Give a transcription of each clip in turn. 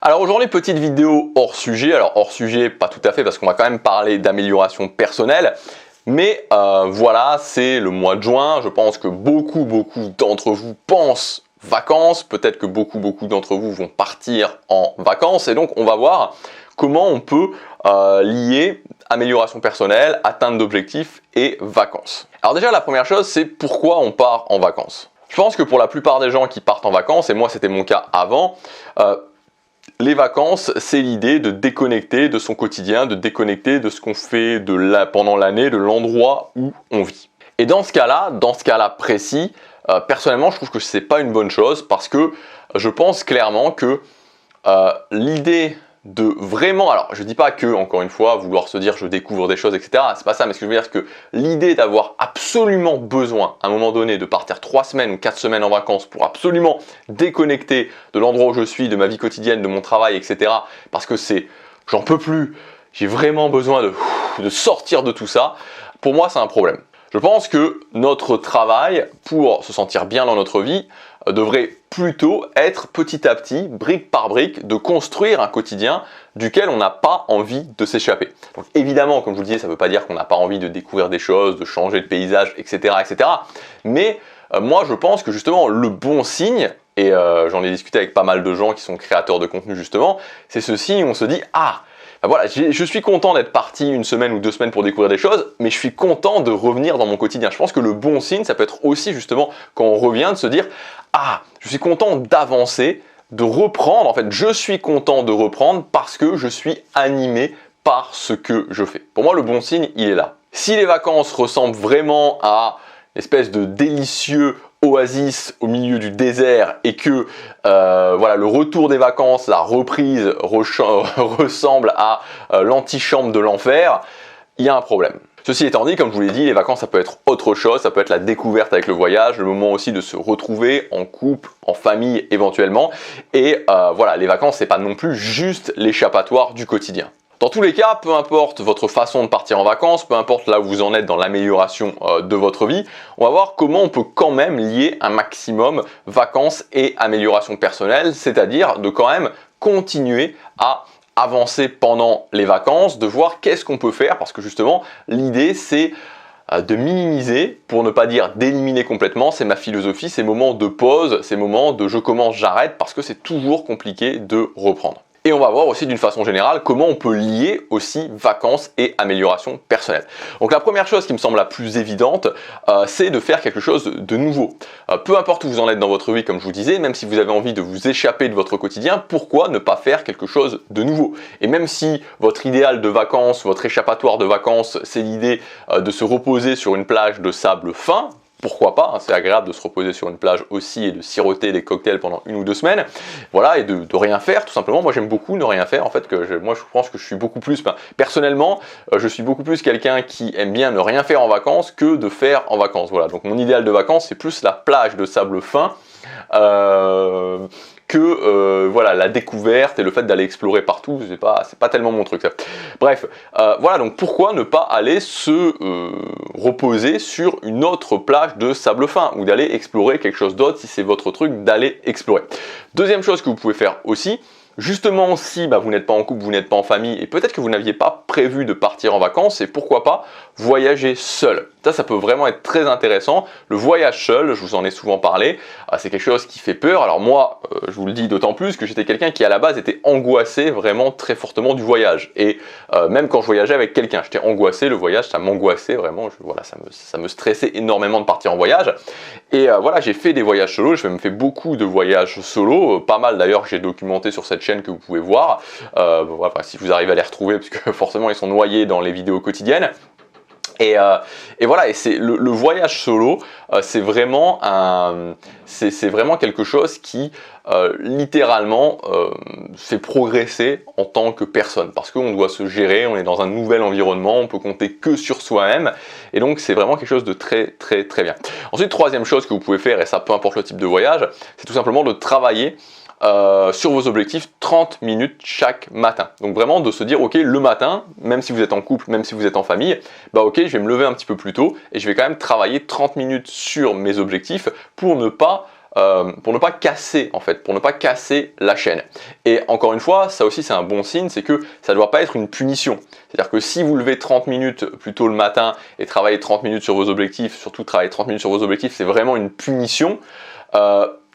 Alors aujourd'hui, petite vidéo hors sujet. Alors hors sujet, pas tout à fait, parce qu'on va quand même parler d'amélioration personnelle. Mais voilà, c'est le mois de juin. Je pense que beaucoup d'entre vous pensent vacances. Peut-être que beaucoup d'entre vous vont partir en vacances. Et donc, on va voir comment on peut lier amélioration personnelle, atteinte d'objectifs et vacances. Alors déjà, la première chose, c'est pourquoi on part en vacances. Je pense que pour la plupart des gens qui partent en vacances, et moi c'était mon cas avant, les vacances, c'est l'idée de déconnecter de son quotidien, de déconnecter de ce qu'on fait pendant l'année, de l'endroit où on vit. Et dans ce cas-là précis, personnellement, je trouve que c'est pas une bonne chose parce que je pense clairement que l'idée de vraiment, alors je dis pas que, encore une fois, vouloir se dire je découvre des choses, etc. C'est pas ça, mais ce que je veux dire, c'est que l'idée d'avoir absolument besoin, à un moment donné, de partir 3 semaines ou 4 semaines en vacances pour absolument déconnecter de l'endroit où je suis, de ma vie quotidienne, de mon travail, etc. Parce que j'en peux plus, j'ai vraiment besoin de sortir de tout ça, pour moi c'est un problème. Je pense que notre travail, pour se sentir bien dans notre vie, devrait plutôt être petit à petit, brique par brique, de construire un quotidien duquel on n'a pas envie de s'échapper. Donc évidemment, comme je vous le disais, ça ne veut pas dire qu'on n'a pas envie de découvrir des choses, de changer de paysage, etc. Mais moi, je pense que justement, le bon signe, et j'en ai discuté avec pas mal de gens qui sont créateurs de contenu justement, c'est ce signe où on se dit « Ah !» Ben voilà, je suis content d'être parti 1 semaine ou 2 semaines pour découvrir des choses, mais je suis content de revenir dans mon quotidien. Je pense que le bon signe, ça peut être aussi justement quand on revient de se dire « Ah, je suis content d'avancer, de reprendre. En fait, je suis content de reprendre parce que je suis animé par ce que je fais. » Pour moi, le bon signe, il est là. Si les vacances ressemblent vraiment à une espèce de délicieux oasis au milieu du désert et que voilà, le retour des vacances, la reprise ressemble à l'antichambre de l'enfer, il y a un problème. Ceci étant dit, comme je vous l'ai dit, les vacances ça peut être autre chose, ça peut être la découverte avec le voyage, le moment aussi de se retrouver en couple, en famille éventuellement, et voilà, les vacances c'est pas non plus juste l'échappatoire du quotidien. Dans tous les cas, peu importe votre façon de partir en vacances, peu importe là où vous en êtes dans l'amélioration de votre vie, on va voir comment on peut quand même lier un maximum vacances et amélioration personnelle, c'est-à-dire de quand même continuer à avancer pendant les vacances, de voir qu'est-ce qu'on peut faire, parce que justement, l'idée c'est de minimiser, pour ne pas dire d'éliminer complètement, c'est ma philosophie, ces moments de pause, ces moments de je commence, j'arrête, parce que c'est toujours compliqué de reprendre. Et on va voir aussi d'une façon générale comment on peut lier aussi vacances et amélioration personnelle. Donc la première chose qui me semble la plus évidente, c'est de faire quelque chose de nouveau. Peu importe où vous en êtes dans votre vie, comme je vous disais, même si vous avez envie de vous échapper de votre quotidien, pourquoi ne pas faire quelque chose de nouveau? Et même si votre idéal de vacances, votre échappatoire de vacances, c'est l'idée de se reposer sur une plage de sable fin, pourquoi pas, hein, c'est agréable de se reposer sur une plage aussi et de siroter des cocktails pendant 1 ou 2 semaines, voilà, et de rien faire tout simplement. Moi j'aime beaucoup ne rien faire, en fait, moi je pense que je suis beaucoup plus, personnellement, je suis beaucoup plus quelqu'un qui aime bien ne rien faire en vacances que de faire en vacances, voilà. Donc mon idéal de vacances c'est plus la plage de sable fin, voilà, la découverte et le fait d'aller explorer partout, c'est pas tellement mon truc ça. Bref, voilà, donc pourquoi ne pas aller se reposer sur une autre plage de sable fin ou d'aller explorer quelque chose d'autre si c'est votre truc d'aller explorer. Deuxième chose que vous pouvez faire aussi, justement si vous n'êtes pas en couple, vous n'êtes pas en famille et peut-être que vous n'aviez pas prévu de partir en vacances, et pourquoi pas voyager seul. Ça peut vraiment être très intéressant. Le voyage seul, je vous en ai souvent parlé, c'est quelque chose qui fait peur. Alors moi, je vous le dis d'autant plus que j'étais quelqu'un qui à la base était angoissé vraiment très fortement du voyage. Et même quand je voyageais avec quelqu'un, j'étais angoissé, le voyage ça m'angoissait vraiment, voilà, ça me stressait énormément de partir en voyage. Et voilà, j'ai fait des voyages solo, j'ai même fait beaucoup de voyages solo, pas mal d'ailleurs que j'ai documenté sur cette chaîne que vous pouvez voir. Voilà, si vous arrivez à les retrouver, parce que forcément ils sont noyés dans les vidéos quotidiennes. Et voilà, et c'est le voyage solo, c'est vraiment quelque chose qui littéralement fait progresser en tant que personne, parce qu'on doit se gérer, on est dans un nouvel environnement, on peut compter que sur soi-même, et donc c'est vraiment quelque chose de très bien. Ensuite, troisième chose que vous pouvez faire, et ça peu importe le type de voyage, c'est tout simplement de travailler sur vos objectifs 30 minutes chaque matin. Donc vraiment de se dire ok, le matin, même si vous êtes en couple, même si vous êtes en famille, ok, je vais me lever un petit peu plus tôt et je vais quand même travailler 30 minutes sur mes objectifs pour ne pas casser en fait, pour ne pas casser la chaîne. Et encore une fois, ça aussi c'est un bon signe, c'est que ça ne doit pas être une punition. C'est-à-dire que si vous levez 30 minutes plus tôt le matin et travaillez 30 minutes sur vos objectifs, surtout travailler 30 minutes sur vos objectifs, c'est vraiment une punition.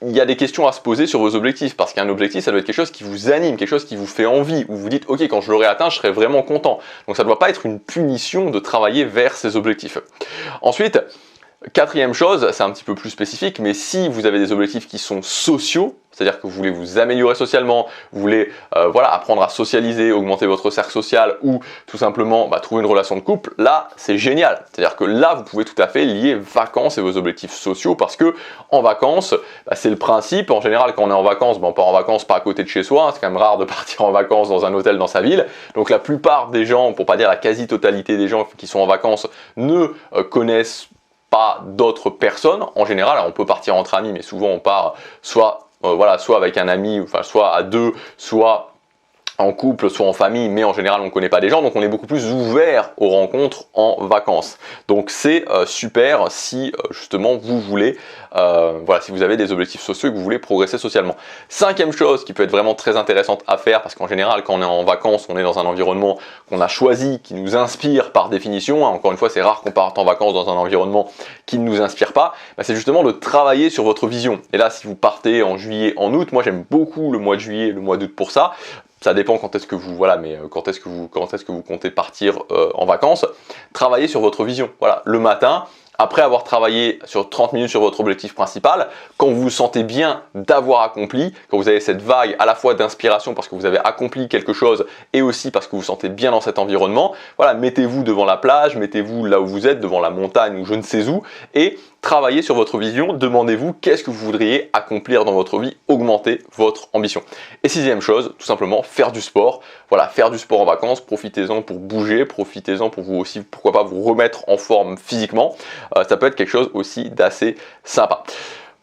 Il y a des questions à se poser sur vos objectifs, parce qu'un objectif, ça doit être quelque chose qui vous anime, quelque chose qui vous fait envie, où vous dites, ok, quand je l'aurai atteint, je serai vraiment content. Donc ça ne doit pas être une punition de travailler vers ces objectifs. Ensuite, quatrième chose, c'est un petit peu plus spécifique, mais si vous avez des objectifs qui sont sociaux, c'est-à-dire que vous voulez vous améliorer socialement, vous voulez voilà, apprendre à socialiser, augmenter votre cercle social ou tout simplement trouver une relation de couple, là c'est génial. C'est-à-dire que là vous pouvez tout à fait lier vacances et vos objectifs sociaux, parce que en vacances, c'est le principe. En général, quand on est en vacances, on part en vacances pas à côté de chez soi, c'est quand même rare de partir en vacances dans un hôtel dans sa ville. Donc la plupart des gens, pour pas dire la quasi-totalité des gens qui sont en vacances, ne connaissent pas d'autres personnes. En général, on peut partir entre amis, mais souvent on part soit avec un ami, enfin soit à deux, soit en couple, soit en famille, mais en général on ne connaît pas des gens, donc on est beaucoup plus ouvert aux rencontres en vacances. Donc c'est super si justement vous voulez, si vous avez des objectifs sociaux et que vous voulez progresser socialement. Cinquième chose qui peut être vraiment très intéressante à faire, parce qu'en général quand on est en vacances, on est dans un environnement qu'on a choisi, qui nous inspire par définition. Encore une fois, c'est rare qu'on parte en vacances dans un environnement qui ne nous inspire pas. C'est justement de travailler sur votre vision. Et là, si vous partez en juillet, en août, moi j'aime beaucoup le mois de juillet et le mois d'août pour ça. Ça dépend quand est-ce que vous, quand est-ce que vous comptez partir en vacances. Travaillez sur votre vision. Voilà, le matin, après avoir travaillé sur 30 minutes sur votre objectif principal, quand vous vous sentez bien d'avoir accompli, quand vous avez cette vague à la fois d'inspiration parce que vous avez accompli quelque chose et aussi parce que vous vous sentez bien dans cet environnement, voilà, mettez-vous devant la plage, mettez-vous là où vous êtes, devant la montagne ou je ne sais où, et travaillez sur votre vision, demandez-vous qu'est-ce que vous voudriez accomplir dans votre vie, augmenter votre ambition. Et sixième chose, tout simplement faire du sport. Voilà, faire du sport en vacances, profitez-en pour bouger, profitez-en pour vous aussi, pourquoi pas, vous remettre en forme physiquement. Ça peut être quelque chose aussi d'assez sympa.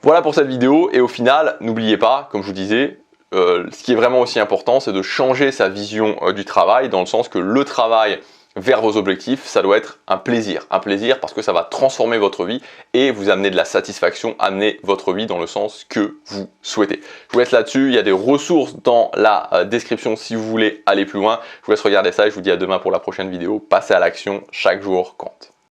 Voilà pour cette vidéo, et au final, n'oubliez pas, comme je vous disais, ce qui est vraiment aussi important, c'est de changer sa vision du travail, dans le sens que le travail vers vos objectifs, ça doit être un plaisir parce que ça va transformer votre vie et vous amener de la satisfaction, amener votre vie dans le sens que vous souhaitez. Je vous laisse là-dessus, il y a des ressources dans la description si vous voulez aller plus loin. Je vous laisse regarder ça et je vous dis à demain pour la prochaine vidéo. Passez à l'action, chaque jour compte.